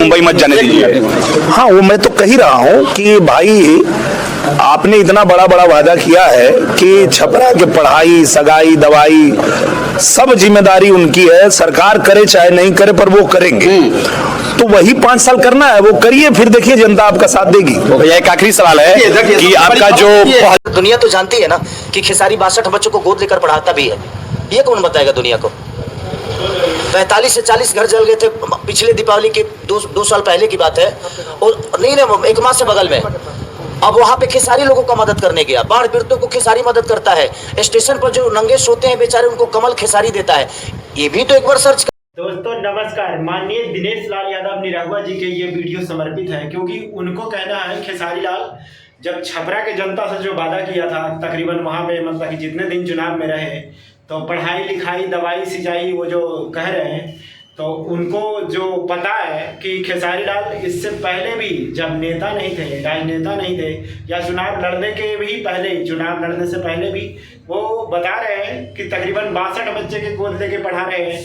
मुंबई मत जाने दीजिए। हाँ, वो मैं तो कह ही रहा हूँ कि भाई आपने इतना बड़ा बड़ा वादा किया है कि छपरा के पढ़ाई सगाई दवाई सब जिम्मेदारी उनकी है, सरकार करे चाहे नहीं करे पर वो करेंगे। तो वही 5 साल करना है, वो करिए, फिर देखिए जनता आपका साथ देगी। भैया एक आखिरी सवाल है कि आपका जो दुनिया तो जानती है ना कि खेसारी 62 बच्चों को गोद लेकर पढ़ाता भी है। ये कौन बताएगा दुनिया को? 45 से 40 घर जल गए थे पिछले दीपावली के 2 साल पहले की बात है। और नहीं 1 माह से बगल में अब वहां पे खेसारी लोगों का मदद करने गया। बाढ़ पीड़ितों को खेसारी मदद करता है। स्टेशन पर जो नंगे सोते हैं बेचारे उनको कमल खेसारी देता है। ये भी तो एक बार सर्च। दोस्तों नमस्कार। माननीय दिनेश लाल यादव निरहुआ जी के ये वीडियो समर्पित है क्योंकि उनको कहना है खेसारी लाल जब छपरा के जनता से जो वादा किया था तकरीबन वहाँ पे मतलब कि जितने दिन चुनाव में रहे तो पढ़ाई लिखाई दवाई सिंचाई वो जो कह रहे हैं तो उनको जो पता है कि खेसारी लाल इससे पहले भी जब नेता नहीं थे राजनेता नहीं थे या चुनाव लड़ने के भी पहले चुनाव लड़ने से पहले भी वो बता रहे हैं कि तकरीबन 62 बच्चे के गोद लेके पढ़ा रहे हैं।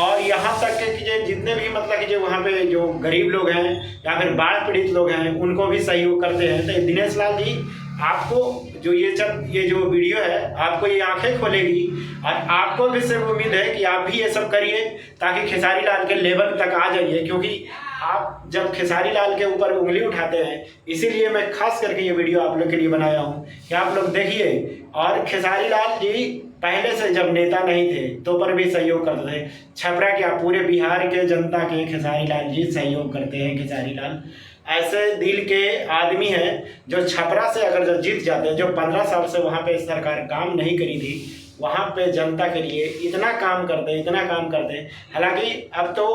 और यहाँ तक कि जितने भी मतलब कि जो वहाँ पे जो गरीब लोग हैं या फिर बाढ़ पीड़ित लोग हैं उनको भी सहयोग करते हैं। तो दिनेश लाल जी आपको जो ये जो वीडियो है आपको ये आंखें खोलेगी और आपको भी सिर्फ उम्मीद है कि आप भी ये सब करिए ताकि खेसारी लाल के लेवल तक आ जाइए। क्योंकि आप जब खेसारी लाल के ऊपर उंगली उठाते हैं इसीलिए मैं खास करके ये वीडियो आप लोग के लिए बनाया हूँ कि आप लोग देखिए। और खेसारी लाल जी पहले से जब नेता नहीं थे तो पर भी सहयोग करते थे। छपरा के पूरे बिहार के जनता के खेसारी लाल जी सहयोग करते हैं। खेसारी लाल ऐसे दिल के आदमी हैं जो छपरा से अगर जो जीत जाते हैं, जो 15 साल से वहाँ पे सरकार काम नहीं करी थी वहाँ पे जनता के लिए इतना काम करते हैं। हालांकि अब तो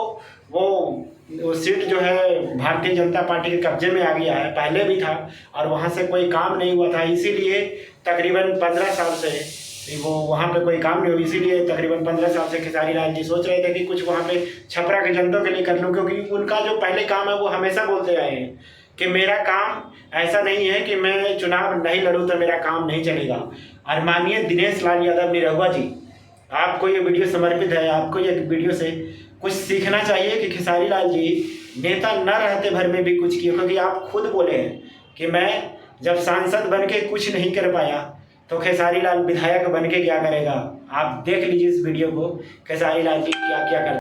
वो सीट जो है भारतीय जनता पार्टी के कब्जे में आ गया है, पहले भी था और वहाँ से कोई काम नहीं हुआ था। इसीलिए तकरीबन 15 साल से वो वहाँ पे कोई काम नहीं हुआ। इसीलिए तकरीबन 15 साल से खेसारी लाल जी सोच रहे थे कि कुछ वहाँ पे छपरा के जनता के लिए कर लूँ। क्योंकि उनका जो पहले काम है वो हमेशा बोलते आए हैं कि मेरा काम ऐसा नहीं है कि मैं चुनाव नहीं लड़ूँ तो मेरा काम नहीं चलेगा। और माननीय दिनेश लाल यादव निरहुआ जी आपको ये वीडियो समर्पित है। आपको ये वीडियो से कुछ सीखना चाहिए कि खेसारी लाल जी नेता न रहते भर में भी कुछ किए। क्योंकि आप खुद बोले हैं कि मैं जब सांसद बन के कुछ नहीं कर पाया तो खेसारी लाल विधायक बन के क्या करेगा। आप देख लीजिए इस वीडियो को, खेसारी लाल जी क्या क्या करते हैं।